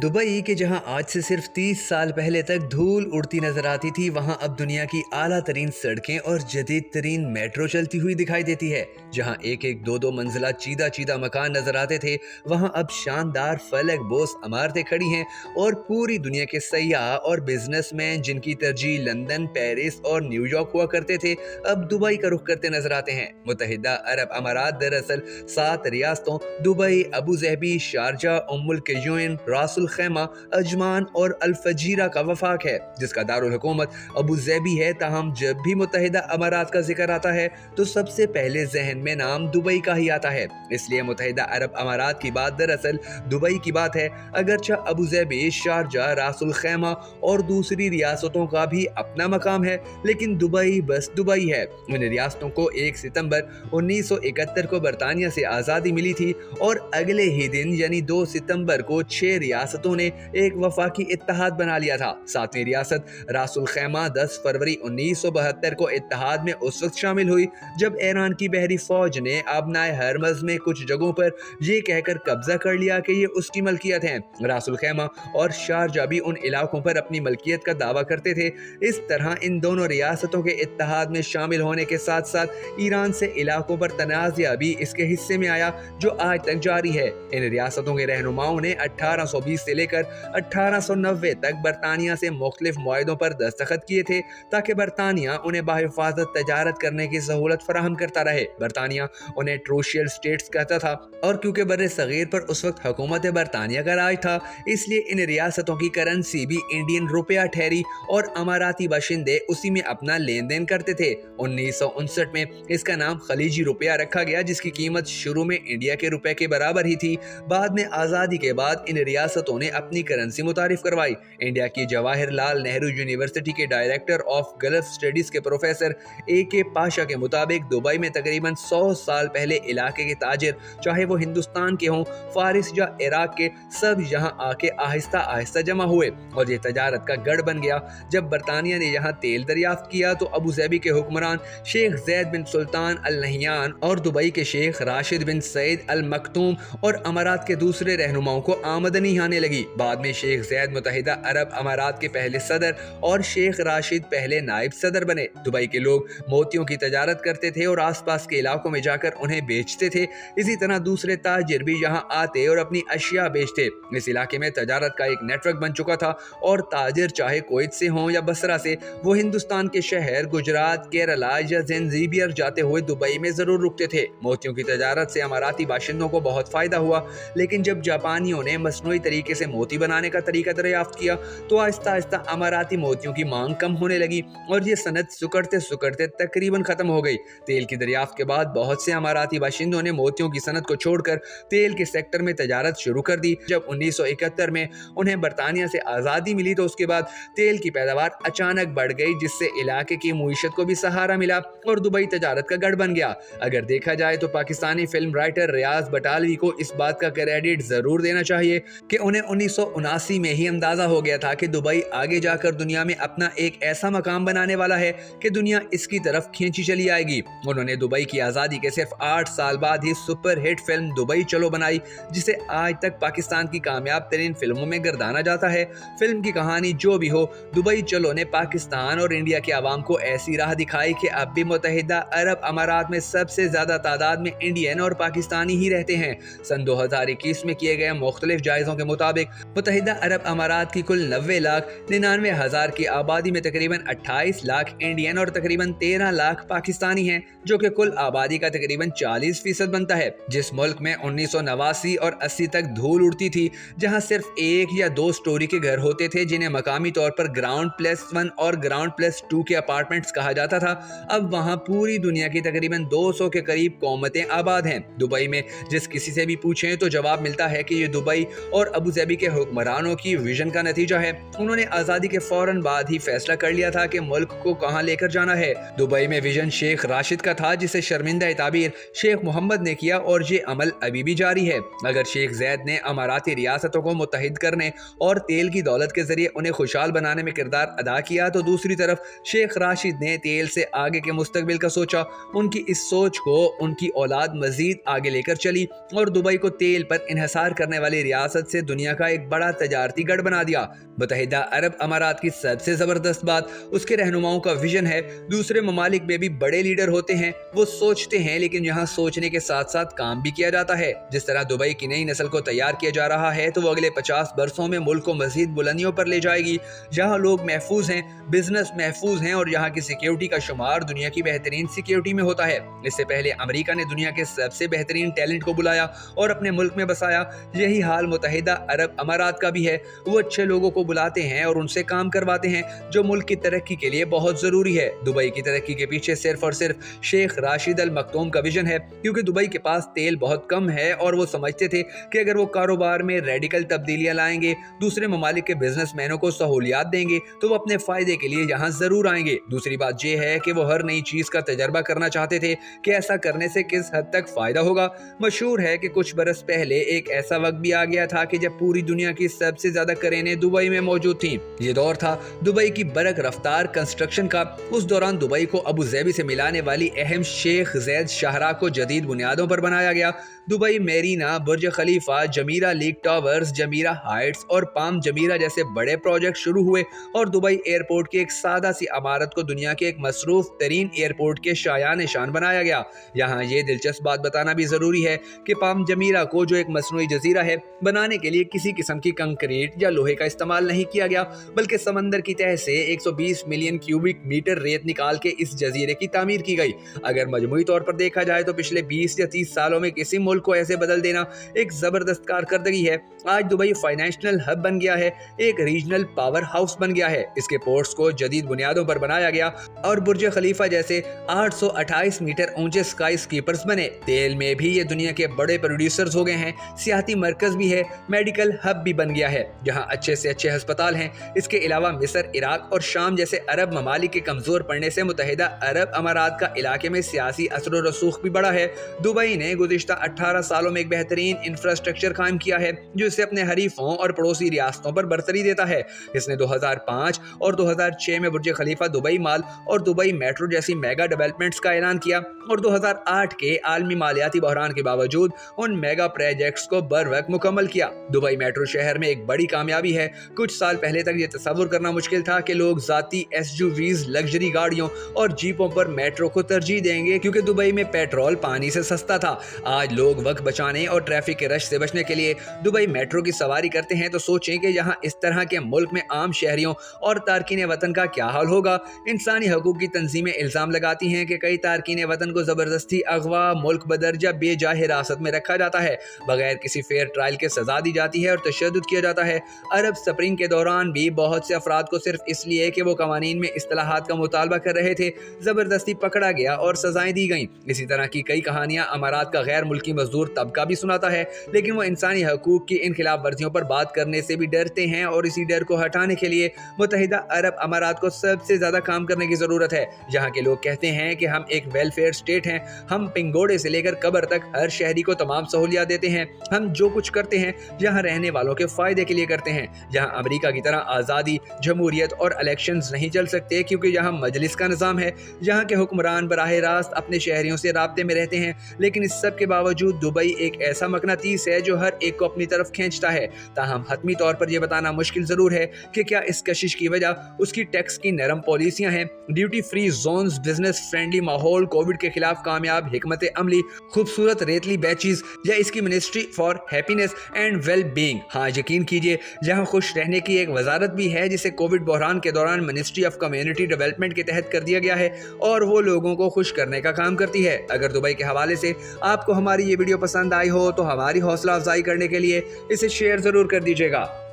Dubai के जहां आज से सिर्फ 30 साल पहले तक धूल उड़ती नजर आती थी, वहां अब दुनिया की आला तरीन सड़कें और जदीद तरीन मेट्रो चलती हुई दिखाई देती है। जहां एक एक दो दो मंजिला चीदा चीदा मकान नजर आते थे, वहां अब शानदार फलक बोस इमारतें खड़ी हैं और पूरी दुनिया के सयाह और बिजनेसमैन जिनकी तरजीह लंदन, पेरिस और न्यूयॉर्क हुआ करते थे, अब दुबई का रुख करते नजर आते हैं। मुत्तहिदा अरब अमारात दरअसल 7 रियासतों दुबई, अबू ज़हबी, शारजा, उम्मुल क़ुरैन, रासुल खैमा, अजमान और अल फजीरा का वफाक है, जिसका दारुल हुकूमत अबू ज़हबी है। ताहम जब भी मुत्तहिदा अमारात का जिक्र आता है तो सबसे पहले जहन में नाम दुबई का ही आता है। इसलिए मुत्तहिदा अरब अमारात की बात दरअसल दुबई की बात है। अगरचे अबू ज़हबी, शारजा, रासुल खैमा और दूसरी रियासतों का भी अपना मकाम है, लेकिन दुबई बस दुबई है। इन रियासतों को 1 सितंबर 1971 को बरतानिया से आज़ादी मिली थी और अगले ही दिन यानी 2 सितंबर को 6 रियासतों ने एक वफाकी इत्तेहाद बना लिया था। 7वीं रियासत रासुल खैमा 10 फरवरी 1972 को इत्तेहाद में उस वक्त शामिल हुई जब ईरान की बहरी फौज ने आबनाए हरमज में कुछ जगहों पर ये कहकर कब्जा कर लिया कि ये उसकी मलकियत है। रासुल खैमा और शारजा भी उन इलाकों पर अपनी मलकियत का दावा करते थे। इस तरह इन दोनों रियासतों के इत्तेहाद में शामिल होने के साथ साथ ईरान से इलाकों पर तनाज़ा भी इसके हिस्से में आया, जो आज तक जारी है। इन रियासतों के रहनुमाओं ने 1820 से लेकर 1890 तक बरतानिया से मुख्तलिफ मुआहिदों पर दस्तखत किए थे ताकि बरतानिया उन्हें बाहिफाजत तजारत करने की सहूलत फराहम करता रहे। बरतानिया उन्हें ट्रूशियल स्टेट्स कहता था और क्योंकि बर्रे सगीर पर उस वक्त हुकूमत बरतानिया का राज था, इसलिए इन रियासतों की करेंसी भी इंडियन रुपया ठहरी और अमाराती बाशिंदे उसी में अपना लेन देन करते थे। 1959 में इसका नाम खलीजी रुपया रखा गया, जिसकी कीमत शुरू में इंडिया के रुपए के बराबर ही थी। बाद में आज़ादी के बाद इन रियासतों ने अपनी करेंसी मुतारिफ करवाई। इंडिया की जवाहरलाल नेहरू यूनिवर्सिटी के डायरेक्टर ऑफ गल्फ स्टडीज के प्रोफेसर AK पाशा के मुताबिक दुबई में तकरीबन 100 साल पहले इलाके के ताजिर, चाहे वो हिंदुस्तान के हों, फारिस या इराक के, सब यहाँ आके आहिस्ता आहिस्ता जमा हुए और ये तजारत का गढ़ बन गया। जब बरतानिया ने यहाँ तेल दरियाफ्त किया तो अबू ज़हबी के हुक्मरान शेख ज़ैद बिन सुल्तान अल नहियान और दुबई के शेख राशिद बिन सईद अल मखतूम और अमारात के दूसरे रहनुमाओं को आमदनी आने लगी। बाद में शेख ज़ैद मुत्तहिदा अरब अमारात के पहले सदर और शेख राशिद पहले नायब सदर बने। दुबई के लोग मोतियों की तजारत करते थे और आसपास के इलाकों में जाकर उन्हें बेचते थे। इसी तरह दूसरे ताजिर भी यहाँ आते और अपनी अशिया बेचते। इस इलाके में तजारत का एक नेटवर्क बन चुका था और ताजिर चाहे कुवैत से हों या बसरा से, वो हिंदुस्तान के शहर गुजरात, केरला या ज़ंजीबार जाते हुए दुबई में जरूर रुकते थे। मोतियों की तजारत से अमाराती बाशिंदों को बहुत फायदा हुआ, लेकिन जब जापानियों ने मसनूई तरीके से मोती बनाने का तरीका दरियाफ्त किया तो आहिस्ता आहिस्ता अमाराती मोतियों की मांग कम होने लगी और ये सनत सुकड़ते सुकड़ते तकरीबन खत्म हो गई। तेल की दरियाफ्त के बाद बहुत से अमाराती बाशिंदों ने मोतियों की सनत को छोड़कर तेल के सेक्टर में तजारत शुरू कर दी। जब 1971 में उन्हें बरतानिया से आज़ादी मिली तो उसके बाद तेल की पैदावार अचानक बढ़ गई, जिससे इलाके की मुईशत को भी सहारा मिला और दुबई तजारत का गढ़ बन गया। अगर देखा जाए तो पाकिस्तानी फिल्म राइटर रियाज बटालवी को इस बात का क्रेडिट जरूर देना चाहिए कि उन्हें 1979 में ही अंदाजा हो गया था कि दुबई आगे जाकर दुनिया में अपना एक ऐसा मकाम बनाने वाला है कि दुनिया इसकी तरफ खींची चली आएगी। उन्होंने दुबई की आज़ादी के सिर्फ 8 साल बाद ही सुपर हिट फिल्म दुबई चलो बनाई, जिसे आज तक पाकिस्तान की कामयाब तरीन फिल्मों में गर्दाना जाता है। फिल्म की कहानी जो भी हो, दुबई चलो ने पाकिस्तान और इंडिया के आवाम को ऐसी राह दिखाई कि अब भी मुत्तहिदा अरब अमारात में सबसे ज्यादा तादाद में इंडियन और पाकिस्तानी ही रहते हैं। सन 2021 में किए गए मुख्तलिफ जायजों के मुताबिक मुत्तहिदा अरब अमारात की कुल 90,99,000 की आबादी में तकरीबन 28 लाख इंडियन और तकरीबन 13 लाख पाकिस्तानी हैं, जो कि कुल आबादी का तकरीबन 40% बनता है। जिस मुल्क में 1989 और 80 तक धूल उड़ती थी, जहां सिर्फ 1 या 2 स्टोरी के घर होते थे जिन्हें मकामी तौर पर ग्राउंड प्लस 1 और ग्राउंड प्लस 2 के अपार्टमेंट्स कहा जाता था, अब वहां पूरी दुनिया की तकरीबन 200 के करीब कौमतें आबाद हैं। दुबई में जिस किसी से भी पूछें तो जवाब मिलता है कि ये दुबई और अबू ज़हबी के हुक्मरानों की विजन का नतीजा है। उन्होंने आज़ादी के फौरन बाद ही फैसला कर लिया था कि मुल्क को कहां लेकर जाना है। दुबई में विजन शेख राशिद का था, जिसे शर्मिंदा ताबीर शेख मोहम्मद ने किया और ये अमल अभी भी जारी है। अगर शेख ज़ैद ने अमाराती रियासतों को मुत्तहिद करने और तेल की दौलत के जरिए उन्हें खुशहाल बनाने में किरदार अदा किया, तो दूसरी तरफ शेख राशिद ने तेल से आगे के मुस्तकबिल का सोचा। उनकी इस सोच को उनकी औलाद मजीद आगे लेकर चली और दुबई को तेल पर इन्हिसार करने वाली रियासत से दुनिया دنیا کا ایک بڑا تجارتی گڑھ بنا دیا۔ متحدہ عرب امارات کی سب سے زبردست بات اس کے رہنماؤں کا ویژن ہے۔ دوسرے ممالک میں بھی بڑے لیڈر ہوتے ہیں، وہ سوچتے ہیں، لیکن یہاں سوچنے کے ساتھ ساتھ کام بھی کیا جاتا ہے۔ جس طرح دبئی کی نئی نسل کو تیار کیا جا رہا ہے تو وہ اگلے 50 برسوں میں ملک کو مزید بلندیوں پر لے جائے گی، جہاں لوگ محفوظ ہیں، بزنس محفوظ ہیں اور یہاں کی سیکیورٹی کا شمار دنیا کی بہترین سیکیورٹی میں ہوتا ہے۔ اس سے پہلے امریکہ نے دنیا کے سب سے بہترین ٹیلنٹ کو بلایا اور اپنے ملک میں بسایا، یہی حال متحدہ عرب امارات کا بھی ہے۔ وہ اچھے لوگوں کو بلاتے ہیں اور ان سے کام کرواتے ہیں جو ملک کی ترقی کے لیے بہت ضروری ہے۔ دبئی کی ترقی کے پیچھے صرف اور صرف شیخ راشد ال مکتوم کا ویژن ہے، کیونکہ دبئی کے پاس تیل بہت کم ہے اور وہ سمجھتے تھے کہ اگر وہ کاروبار میں ریڈیکل تبدیلیاں لائیں گے، دوسرے ممالک کے بزنس مینوں کو سہولیات دیں گے تو وہ اپنے فائدے کے لیے یہاں ضرور آئیں گے۔ دوسری بات یہ ہے کہ وہ ہر نئی چیز کا تجربہ کرنا چاہتے تھے کہ ایسا کرنے سے کس حد تک فائدہ ہوگا۔ مشہور ہے کہ کچھ برس پہلے ایک ایسا وقت بھی آ گیا تھا کہ جب پوری دنیا کی سب سے زیادہ کرینیں دبئی میں موجود تھیں۔ یہ دور تھا دبئی کی برق رفتار کنسٹرکشن کا۔ اس دوران دبئی کو ابو ظہبی سے ملانے والی اہم شیخ زید شاہراہ کو جدید بنیادوں پر بنایا گیا۔ دبئی میرینا، برج خلیفہ، جمیرہ لیک ٹاورز، جمیرہ ہائٹس اور پام جمیرہ جیسے بڑے پروجیکٹ شروع ہوئے اور دبئی ایئرپورٹ کی ایک سادہ سی عمارت کو دنیا کے ایک مصروف ترین ایئرپورٹ کے شایان نشان بنایا گیا۔ یہاں یہ دلچسپ بات بتانا بھی ضروری ہے کہ پام جمیرہ کو، جو ایک مصنوعی جزیرہ ہے، بنانے کے لیے کسی قسم کی کنکریٹ یا لوہے کا استعمال نہیں کیا گیا، بلکہ سمندر کی تہہ سے 120 ملین کیوبک میٹر ریت نکال کے اس جزیرے کی تعمیر کی گئی۔ اگر مجموعی طور پر دیکھا جائے تو پچھلے 20 یا 30 سالوں میں کسی ملک کو ایسے بدل دینا ایک زبردست کارکردگی ہے۔ آج دبئی فائنینشنل ہب بن گیا ہے، ایک ریجنل پاور ہاؤس بن گیا ہے، اس کے پورٹس کو جدید بنیادوں پر بنایا گیا اور برج خلیفہ جیسے 828 میٹر اونچے اسکائی اسکیپرز بنے۔ تیل میں بھی یہ دنیا کے بڑے پروڈیوسرز ہو گئے ہیں، سیاحتی مرکز بھی ہے، میڈیکل ہب بھی بن گیا ہے جہاں اچھے سے اچھے ہسپتال ہیں۔ اس کے علاوہ مصر، عراق اور شام جیسے عرب ممالک کے کمزور پڑنے سے متحدہ عرب امارات کا علاقے میں سیاسی اثر و رسوخ بھی بڑا ہے۔ دبئی نے گزشتہ 18 سالوں میں ایک بہترین انفراسٹرکچر قائم کیا ہے جو اسے اپنے حریفوں اور پڑوسی ریاستوں پر برتری دیتا ہے۔ اس نے 2005 اور 2006 میں برج خلیفہ دبئی مال اور دبئی میٹرو جیسی میگا ڈیولپمنٹس کا اعلان کیا اور 2008 کے عالمی مالیاتی بحران کے باوجود ان میگا پروجیکٹس کو بروقت مکمل کیا۔ دبئی میٹرو شہر میں ایک بڑی کامیابی ہے۔ کچھ سال پہلے تک یہ تصور کرنا مشکل تھا کہ لوگ ذاتی SUVs، لگژری گاڑیوں اور جیپوں پر میٹرو کو ترجیح دیں گے کیونکہ دبئی میں پیٹرول پانی سے سستا تھا۔ آج لوگ وقت بچانے اور ٹریفک کے رش سے بچنے کے لیے دبئی میٹرو کی سواری کرتے ہیں تو سوچیں کہ یہاں اس طرح کے ملک میں عام شہریوں اور تارکین وطن کا کیا حال ہوگا۔ انسانی حقوق کی تنظیمیں الزام لگاتی ہیں کہ کئی تارکین وطن کو زبردستی اغوا، ملک بدرجہ بے جا حراست میں رکھا جاتا ہے، بغیر کسی فیئر ٹرائل کے سزا دی جاتی ہے اور تشدد کیا جاتا ہے۔ عرب سپرنگ کے دوران بھی بہت سے افراد کو صرف اس لیے کہ وہ قوانین میں اصلاحات کا مطالبہ کر رہے تھے زبردستی پکڑا گیا اور سزائیں دی گئیں۔ اسی طرح کی کئی کہانیاں امارات کا غیر ملکی مزدور طبقہ بھی سناتا ہے، لیکن وہ انسانی حقوق کی ان خلاف ورزیوں پر بات کرنے سے بھی ڈرتے ہیں اور اسی ڈر کو ہٹانے کے لیے متحدہ عرب امارات کو سب سے زیادہ کام کرنے کی ضرورت ہے۔ یہاں کے لوگ کہتے ہیں کہ ہم ایک ویلفیئر اسٹیٹ ہیں، ہم پنگوڑے سے لے کر قبر تک ہر شہری کو تمام سہولیات دیتے ہیں، ہم جو کچھ کرتے ہیں یہاں رہنے والوں کے فائدے کے لیے کرتے ہیں۔ یہاں امریکہ کی طرح آزادی، جمہوریت اور الیکشنز نہیں چل سکتے کیونکہ یہاں مجلس کا نظام ہے، یہاں کے حکمران براہ راست اپنے شہریوں سے رابطے میں رہتے ہیں۔ لیکن اس سب کے باوجود دبئی ایک ایسا مقناطیس ہے جو ہر ایک کو اپنی طرف کھینچتا ہے۔ تاہم حتمی طور پر یہ بتانا مشکل ضرور ہے کہ کیا اس کشش کی وجہ اس کی ٹیکس کی نرم پالیسیاں ہیں، duty free zones, business friendly ماحول، کووڈ کے خلاف کامیاب حکمت عملی، خوبصورت ریتلی بیچز یا اس کی ministry for happiness and well being? ہاں، یقین کیجئے یہاں خوش رہنے کی ایک وزارت بھی ہے جسے کووڈ بحران کے دوران منسٹری آف کمیونٹی ڈیولپمنٹ کے تحت کر دیا گیا ہے اور وہ لوگوں کو خوش کرنے کا کام کرتی ہے۔ اگر دبئی کے حوالے سے آپ کو ہماری یہ ویڈیو پسند آئی ہو تو ہماری حوصلہ افزائی کرنے کے لیے اسے شیئر ضرور کر دیجیے گا۔